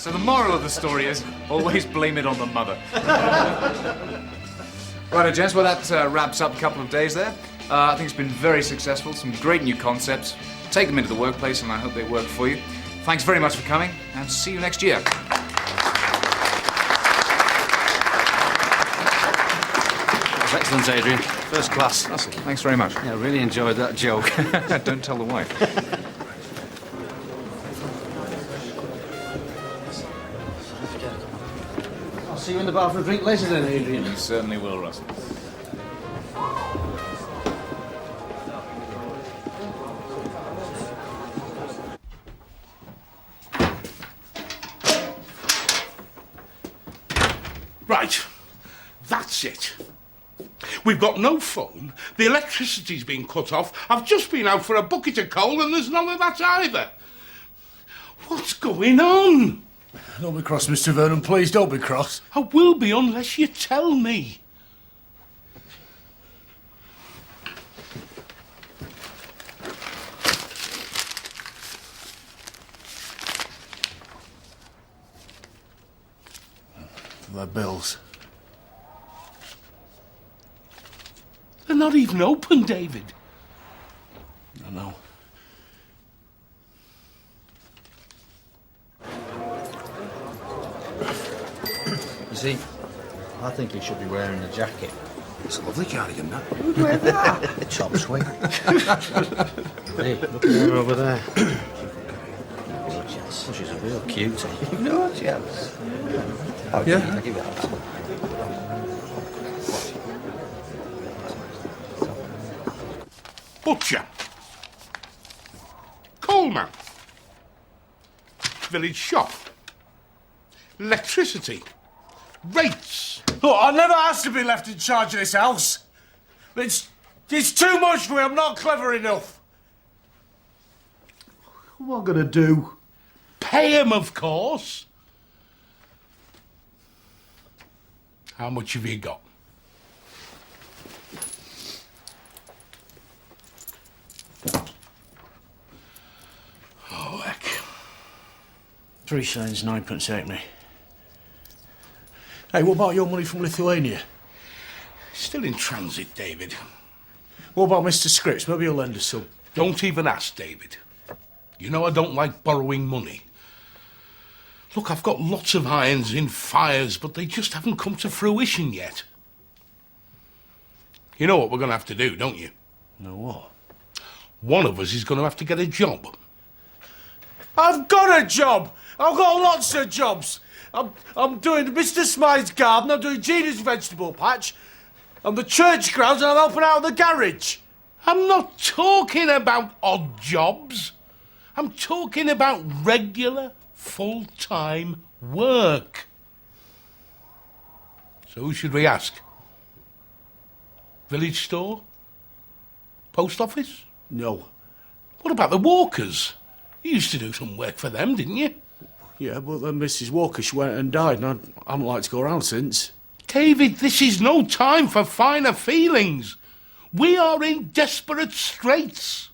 So the moral of the story is, always blame it on the mother. Right, gents, well, that wraps up a couple of days there. I think it's been very successful, some great new concepts. Take them into the workplace, and I hope they work for you. Thanks very much for coming, and see you next year. Excellent, Adrian. First class. Russell, thanks very much. Yeah, I really enjoyed that joke. Don't tell the wife. I'll see you in the bar for a drink later then, Adrian. You certainly will, Russell. Right, that's it. We've got no phone, the electricity's been cut off, I've just been out for a bucket of coal and there's none of that either. What's going on? Don't be cross, Mr. Vernon, please, don't be cross. I will be unless you tell me. The bills. They're not even open, David. I know. You see, I think he should be wearing a jacket. It's a lovely cardigan, that. Who'd wear that? Chop swing. Hey, look at her over there. Oh, she's a real cutie. You know what, yes. Oh, yeah? I'll give you that. Butcher. Coalman. Village shop. Electricity. Rates. Look, I never asked to be left in charge of this house. It's too much for me. I'm not clever enough. What am I going to do? Pay him, of course. How much have you got? Oh, heck. 3 shillings, 9pence halfpenny. Hey, what about your money from Lithuania? Still in transit, David. What about Mr. Scripps? Maybe he'll lend us some. Don't even ask, David. You know I don't like borrowing money. Look, I've got lots of irons in fires, but they just haven't come to fruition yet. You know what we're going to have to do, don't you? No, what? One of us is going to have to get a job. I've got a job! I've got lots of jobs! I'm doing Mr. Smythe's garden, I'm doing Gina's vegetable patch, I'm the church grounds, and I'm helping out the garage. I'm not talking about odd jobs. I'm talking about regular, full-time work. So who should we ask? Village store? Post office? No. What about the Walkers? You used to do some work for them, didn't you? Yeah, but then Mrs. Walker, she went and died, and I haven't liked to go around since. David, this is no time for finer feelings. We are in desperate straits.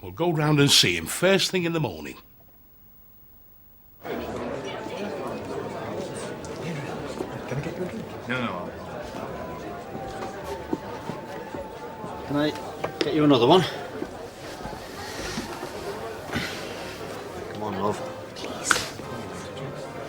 We'll go round and see him first thing in the morning. Can I get you a drink? No. Can I get you another one? Come on, love. Please.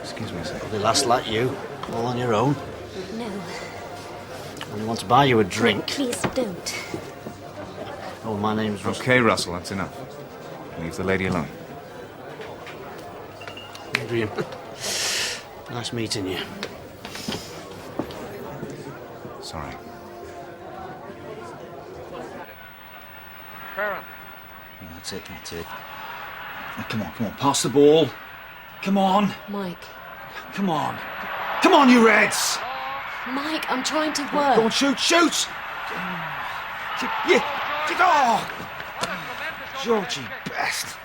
Excuse me, sir. It'll be last like you, all on your own. No. I only want to buy you a drink. Please don't. Oh, my name's Russell. Okay, Russell, that's enough. Leave the lady alone. Adrian. Nice meeting you. Sorry. That's it. Now, come on, pass the ball. Come on, Mike. come on. Come on, you Reds! Mike, I'm trying to Go on, work. shoot! Yeah, oh! Georgie, best.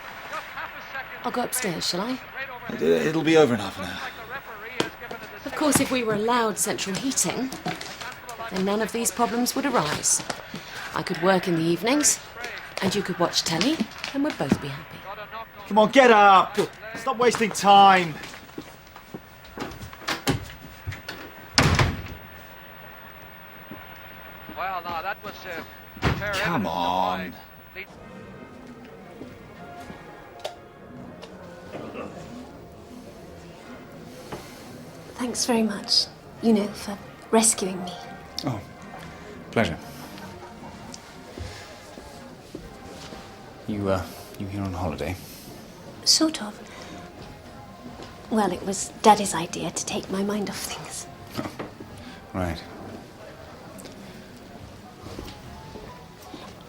I'll go upstairs, shall I? It'll be over in half an hour. Of course, if we were allowed central heating, then none of these problems would arise. I could work in the evenings, and you could watch telly, and we'd both be happy. Come on, get up! Stop wasting time. Well, now that was fair Come evidence of on. why- Thanks very much, you know, for rescuing me. Oh, pleasure. You here on holiday? Sort of. Well, it was Daddy's idea to take my mind off things. Right.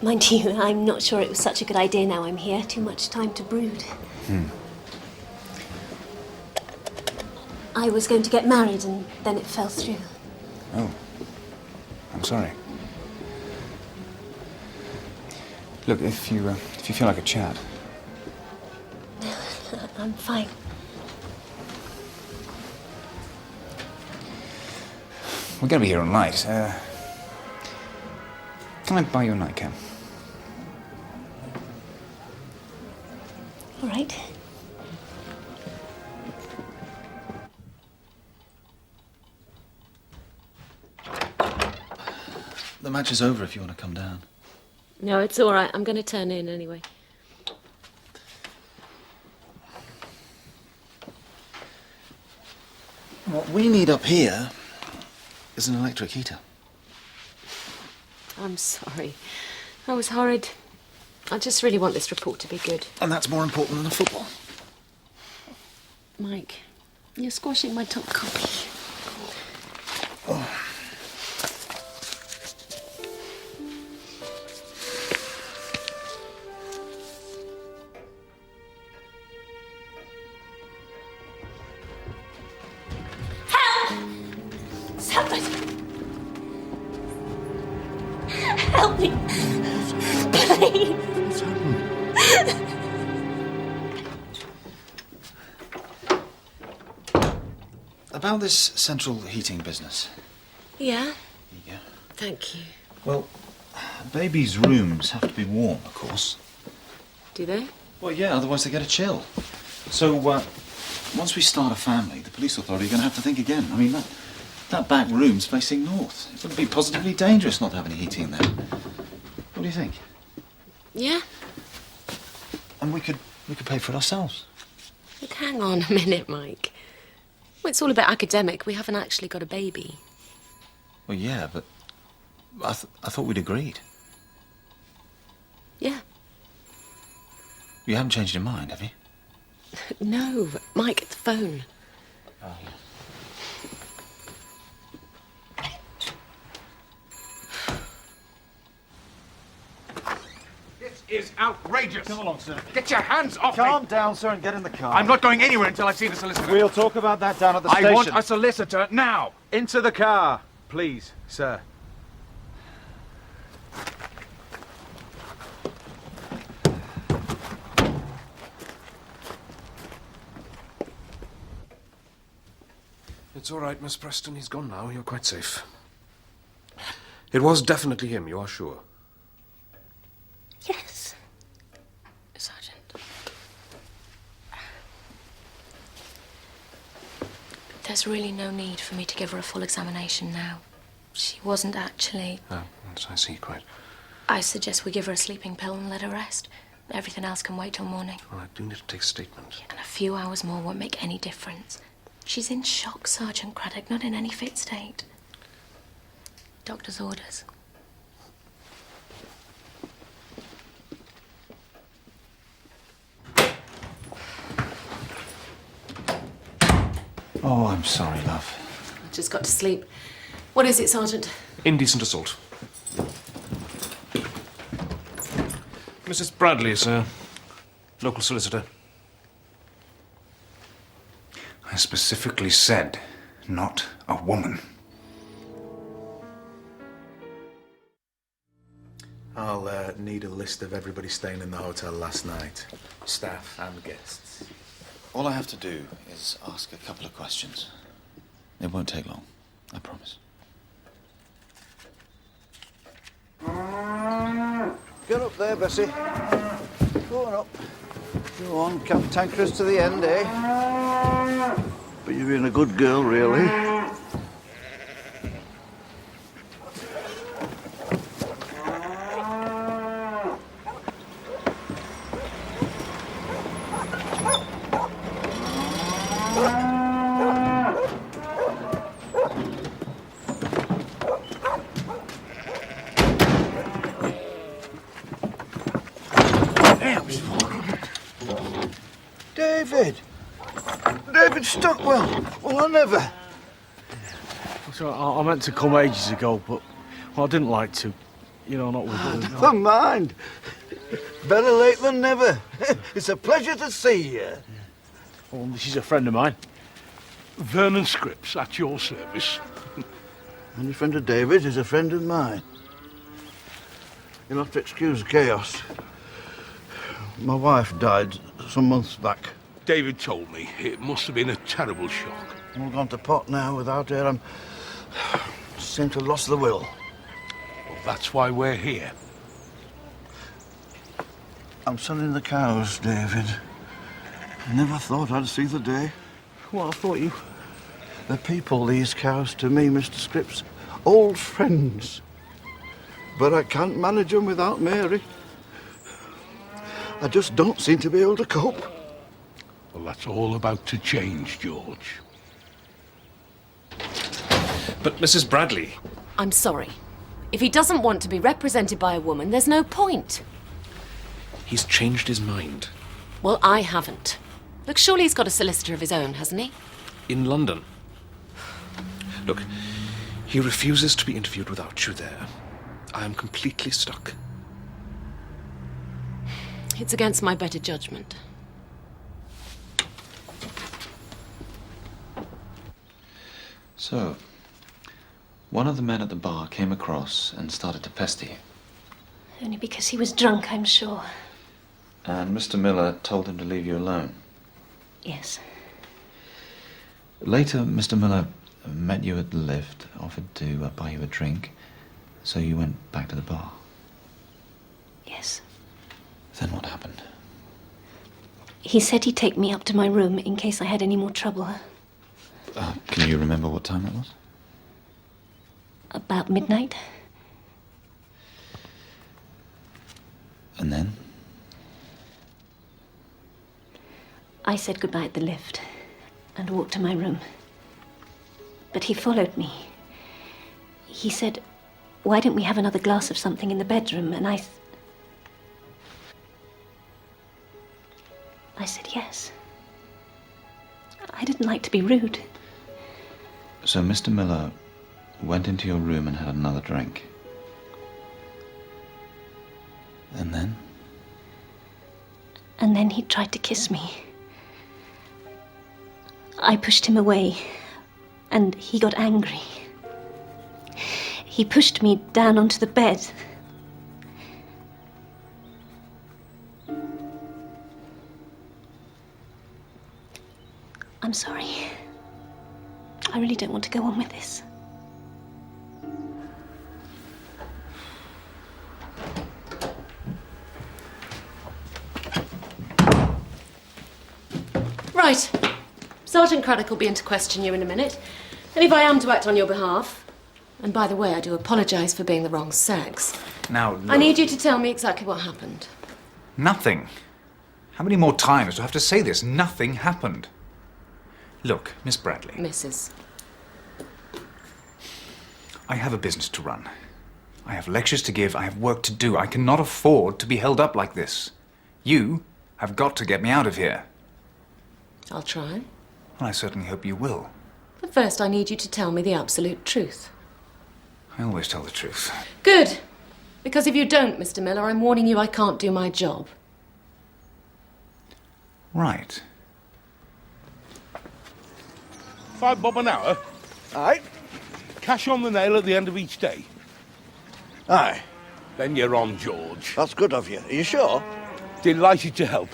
Mind you, I'm not sure it was such a good idea now I'm here. Too much time to brood. I was going to get married and then it fell through. Oh, I'm sorry. Look, if you feel like a chat. I'm fine. We're going to be here all night. Can I buy you a nightcap? All right. The match is over if you want to come down. No, it's all right. I'm going to turn in anyway. What we need up here is an electric heater. I'm sorry. I was horrid. I just really want this report to be good. And that's more important than the football. Mike, you're squashing my top copy. Somebody! Help me! Please! About this central heating business. Yeah? Yeah. Thank you. Well, babies' rooms have to be warm, of course. Do they? Well, yeah, otherwise they get a chill. So, once we start a family, the police authority are going to have to think again. I mean, that back room's facing north. It would be positively dangerous not to have any heating in there. What do you think? Yeah? And we could pay for it ourselves. Look, hang on a minute, Mike. Well, it's all a bit academic. We haven't actually got a baby. Well, yeah, but I thought we'd agreed. Yeah. You haven't changed your mind, have you? No, Mike, the phone. Oh, yeah. This is outrageous. Come along, sir. Get your hands off me. Calm down, sir, and get in the car. I'm not going anywhere until I've seen a solicitor. We'll talk about that down at the station. I want a solicitor now. Into the car, please, sir. It's all right, Miss Preston. He's gone now. You're quite safe. It was definitely him, you are sure? Yes. Sergeant. There's really no need for me to give her a full examination now. She wasn't actually... Oh, yes, I see, quite. I suggest we give her a sleeping pill and let her rest. Everything else can wait till morning. Well, I do need to take a statement. And a few hours more won't make any difference. She's in shock, Sergeant Craddock, not in any fit state. Doctor's orders. Oh, I'm sorry, love. I just got to sleep. What is it, Sergeant? Indecent assault. Mrs. Bradley, sir. Local solicitor. I specifically said, not a woman. I'll need a list of everybody staying in the hotel last night. Staff and guests. All I have to do is ask a couple of questions. It won't take long, I promise. Get up there, Bessie. Go on up. Go on, cantankerous to the end, eh? But you've been a good girl, really. David Stockwell. Well, I never. So I meant to come ages ago, but I didn't like to. You know, not with Never mind. Better late than never. It's a pleasure to see you. Well, she's a friend of mine. Vernon Scripps, at your service. Any friend of David is a friend of mine. You'll have to excuse the chaos. My wife died some months back. David told me it must have been a terrible shock. I'm gone to pot now. Without her, I'm... seem to have lost the will. Well, that's why we're here. I'm selling the cows, David. I never thought I'd see the day. Well, I thought you... The people, these cows to me, Mr. Scripps. Old friends. But I can't manage them without Mary. I just don't seem to be able to cope. Well, that's all about to change, George. But Mrs. Bradley... I'm sorry. If he doesn't want to be represented by a woman, there's no point. He's changed his mind. Well, I haven't. Look, surely he's got a solicitor of his own, hasn't he? In London. Look, he refuses to be interviewed without you there. I am completely stuck. It's against my better judgment. So, one of the men at the bar came across and started to pester you. Only because he was drunk, I'm sure. And Mr. Miller told him to leave you alone. Yes. Later, Mr. Miller met you at the lift, offered to buy you a drink, so you went back to the bar. Yes. Then what happened? He said he'd take me up to my room in case I had any more trouble. Can you remember what time it was? About midnight. And then? I said goodbye at the lift and walked to my room. But he followed me. He said, "Why don't we have another glass of something in the bedroom?" And I said yes. I didn't like to be rude. So Mr. Miller went into your room and had another drink. And then? And then he tried to kiss me. I pushed him away, and he got angry. He pushed me down onto the bed. I'm sorry. I really don't want to go on with this. Right. Sergeant Craddock will be in to question you in a minute. And if I am to act on your behalf... And by the way, I do apologise for being the wrong sex. Now, look. I need you to tell me exactly what happened. Nothing. How many more times do I have to say this? Nothing happened. Look, Miss Bradley. Mrs. I have a business to run. I have lectures to give. I have work to do. I cannot afford to be held up like this. You have got to get me out of here. I'll try. Well, I certainly hope you will. But first, I need you to tell me the absolute truth. I always tell the truth. Good. Because if you don't, Mr. Miller, I'm warning you I can't do my job. Right. £5 an hour? Aye. Cash on the nail at the end of each day? Aye. Then you're on, George. That's good of you. Are you sure? Delighted to help.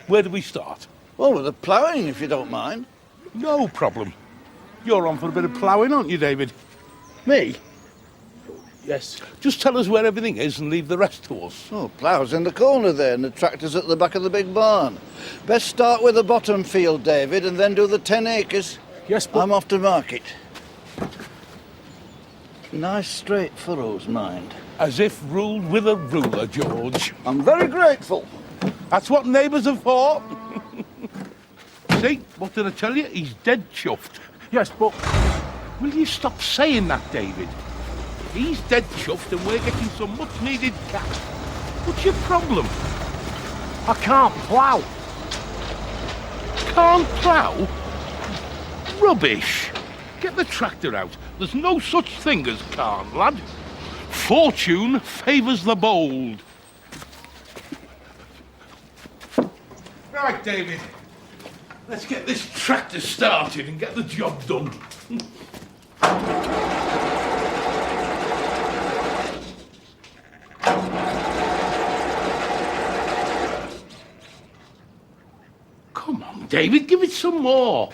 Where do we start? Well, with the ploughing, if you don't mind. No problem. You're on for a bit of ploughing, aren't you, David? Me? Yes. Just tell us where everything is and leave the rest to us. Oh, plough's in the corner there, and the tractor's at the back of the big barn. Best start with the bottom field, David, and then do the 10 acres. Yes, but... I'm off to market. Nice straight furrows, mind. As if ruled with a ruler, George. I'm very grateful. That's what neighbours are for. See, what did I tell you? He's dead chuffed. Yes, but... Will you stop saying that, David? He's dead chuffed and we're getting some much-needed cash. What's your problem? I can't plough. Can't plough? Rubbish. Get the tractor out. There's no such thing as can't, lad. Fortune favours the bold. Right, David. Let's get this tractor started and get the job done. Come on, David, give it some more.